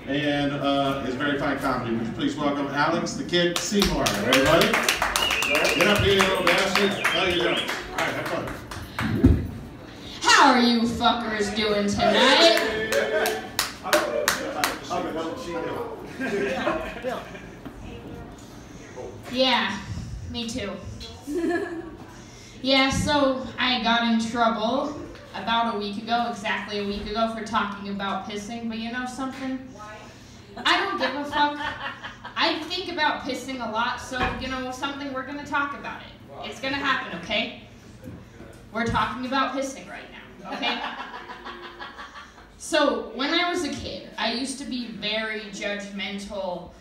and his very fine comedy. Would you please welcome Alex the Kid Seymour, everybody? Get up here, you little bastard. Tell your jokes. All right, have fun. How are you fuckers doing tonight? Yeah, me too. Yeah, so I got in trouble about a week ago, exactly a week ago, for talking about pissing, but you know something? I don't give a fuck. I think about pissing a lot, so you know something, we're gonna talk about it. It's gonna happen, okay? We're talking about pissing right now, okay? So, when I was a kid, I used to be very judgmental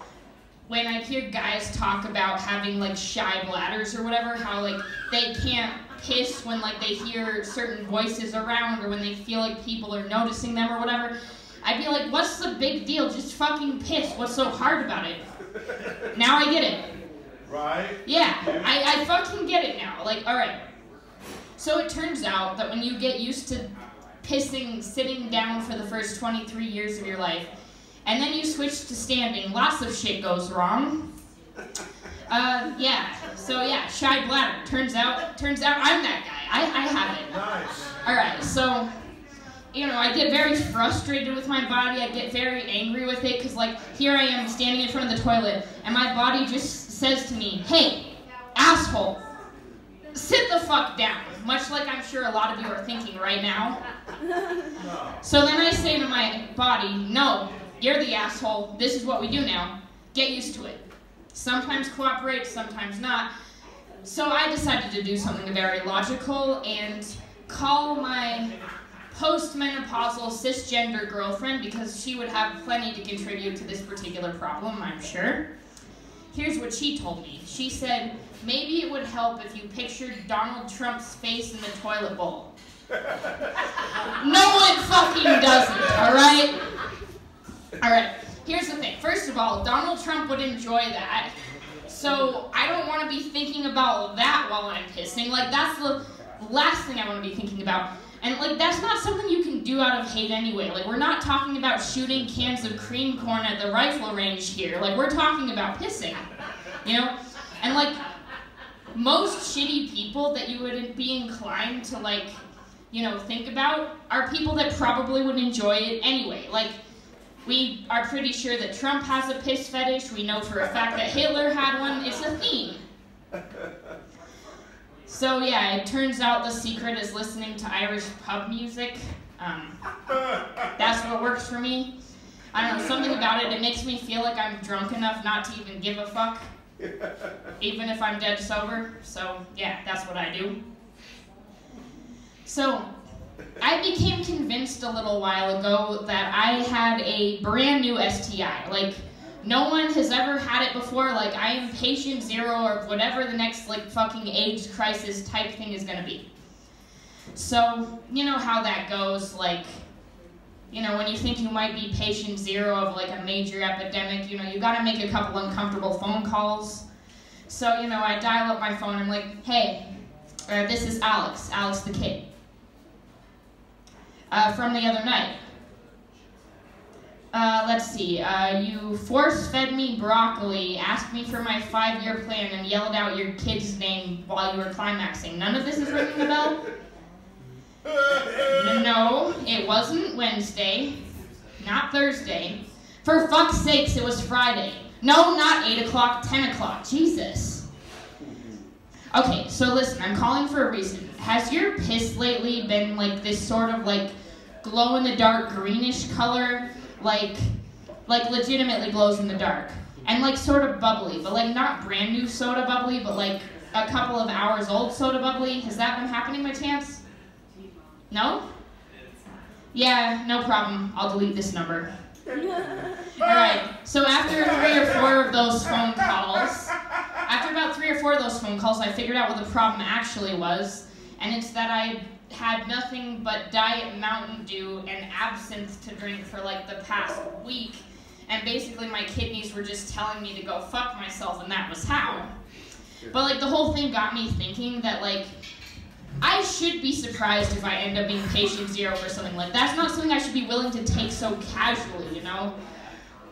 when I hear guys talk about having like shy bladders or whatever, how like they can't piss when like they hear certain voices around or when they feel like people are noticing them or whatever. I'd be like, what's the big deal? Just fucking piss. What's so hard about it? Now I get it. Right? Yeah, I fucking get it now. Like, alright. So it turns out that when you get used to pissing sitting down for the first 23 years of your life, and then you switch to standing, lots of shit goes wrong. Yeah, so yeah, shy bladder. Turns out I'm that guy. I have it. Nice. Alright, so, you know, I get very frustrated with my body. I get very angry with it, because like, here I am standing in front of the toilet, and my body just says to me, hey, asshole, sit the fuck down. Much like I'm sure a lot of you are thinking right now. So then I say to my body, no, you're the asshole. This is what we do now. Get used to it. Sometimes cooperate, sometimes not. So I decided to do something very logical and call my post-menopausal cisgender girlfriend, because she would have plenty to contribute to this particular problem, I'm sure. Here's what she told me. She said, maybe it would help if you pictured Donald Trump's face in the toilet bowl. No one fucking does it, alright? Alright, here's the thing. First of all, Donald Trump would enjoy that, so I don't want to be thinking about that while I'm pissing. Like, that's the last thing I want to be thinking about. And, like, that's not something you can do out of hate anyway. Like, we're not talking about shooting cans of cream corn at the rifle range here. Like, we're talking about pissing, you know? And, like, most shitty people that you would be inclined to, like, you know, think about are people that probably would enjoy it anyway. Like, we are pretty sure that Trump has a piss fetish. We know for a fact that Hitler had one. It's a theme. So yeah, it turns out the secret is listening to Irish pub music. That's what works for me. I don't know, something about it, it makes me feel like I'm drunk enough not to even give a fuck, even if I'm dead sober. So yeah, that's what I do. So I became convinced a little while ago that I had a brand new STI. Like, no one has ever had it before. Like, I am patient zero or whatever the next, like, fucking AIDS crisis type thing is gonna be. So, you know how that goes, like, you know, when you think you might be patient zero of, like, a major epidemic, you know, you gotta make a couple uncomfortable phone calls. So, you know, I dial up my phone, I'm like, hey, this is Alex the Kid. From the other night. Let's see, you force-fed me broccoli, asked me for my 5-year plan, and yelled out your kid's name while you were climaxing. None of this is ringing a bell? No, it wasn't Wednesday, not Thursday. For fuck's sakes, it was Friday. No, not 8 o'clock, 10 o'clock, Jesus. Okay, so listen, I'm calling for a reason. Has your piss lately been like this sort of like glow-in-the-dark greenish color? Like legitimately glows in the dark. And like sort of bubbly, but like not brand new soda bubbly, but like a couple of hours old soda bubbly. Has that been happening by chance? No? Yeah, no problem. I'll delete this number. Alright, so after 3 or 4 of those phone calls, after about 3 or 4 of those phone calls, I figured out what the problem actually was, and it's that I had nothing but Diet Mountain Dew and absinthe to drink for like the past week, and basically my kidneys were just telling me to go fuck myself, and that was how. But like the whole thing got me thinking that like I should be surprised if I end up being patient zero for something like that. That's not something I should be willing to take so casually, you know?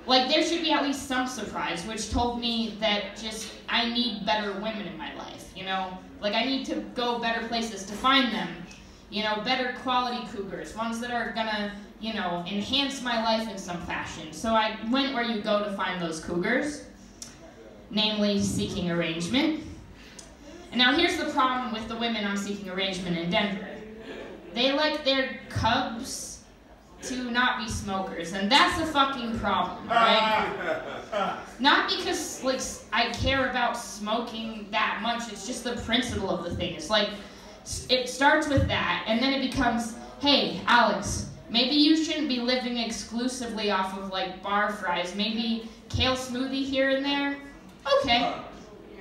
like, there should be at least some surprise, which told me that just I need better women in my life, you know? Like, I need to go better places to find them. You know, better quality cougars, ones that are gonna, you know, enhance my life in some fashion. So I went where you go to find those cougars, namely seeking arrangement. And now here's the problem with the women I'm seeking arrangement in Denver. They like their cubs to not be smokers, and that's a fucking problem, right? Not because, like, I care about smoking that much, it's just the principle of the thing. It's like, it starts with that, and then it becomes, hey, Alex, maybe you shouldn't be living exclusively off of, like, bar fries. Maybe kale smoothie here and there? Okay.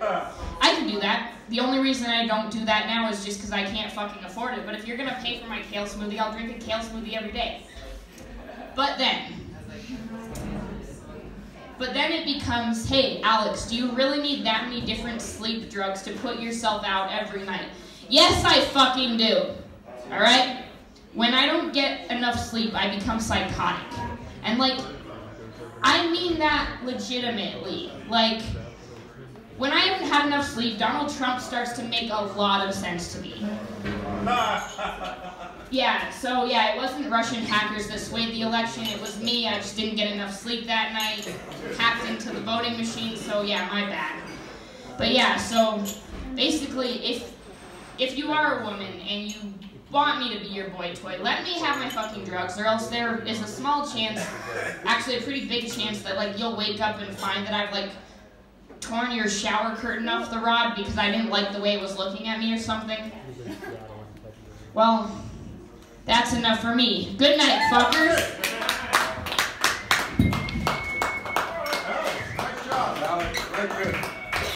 I can do that. The only reason I don't do that now is just because I can't fucking afford it. But if you're going to pay for my kale smoothie, I'll drink a kale smoothie every day. But then it becomes, hey, Alex, do you really need that many different sleep drugs to put yourself out every night? Yes, I fucking do. Alright? When I don't get enough sleep, I become psychotic. And, like, I mean that legitimately. Like, when I haven't had enough sleep, Donald Trump starts to make a lot of sense to me. Yeah, it wasn't Russian hackers that swayed the election, it was me. I just didn't get enough sleep that night, hacked into the voting machine, so yeah, my bad. But yeah, so basically, if you are a woman and you want me to be your boy toy, let me have my fucking drugs, or else there is a small chance, actually a pretty big chance, that, like, you'll wake up and find that I've, like, torn your shower curtain off the rod because I didn't like the way it was looking at me or something. Well, that's enough for me. Good night, fuckers. Nice job, Alex. Very good.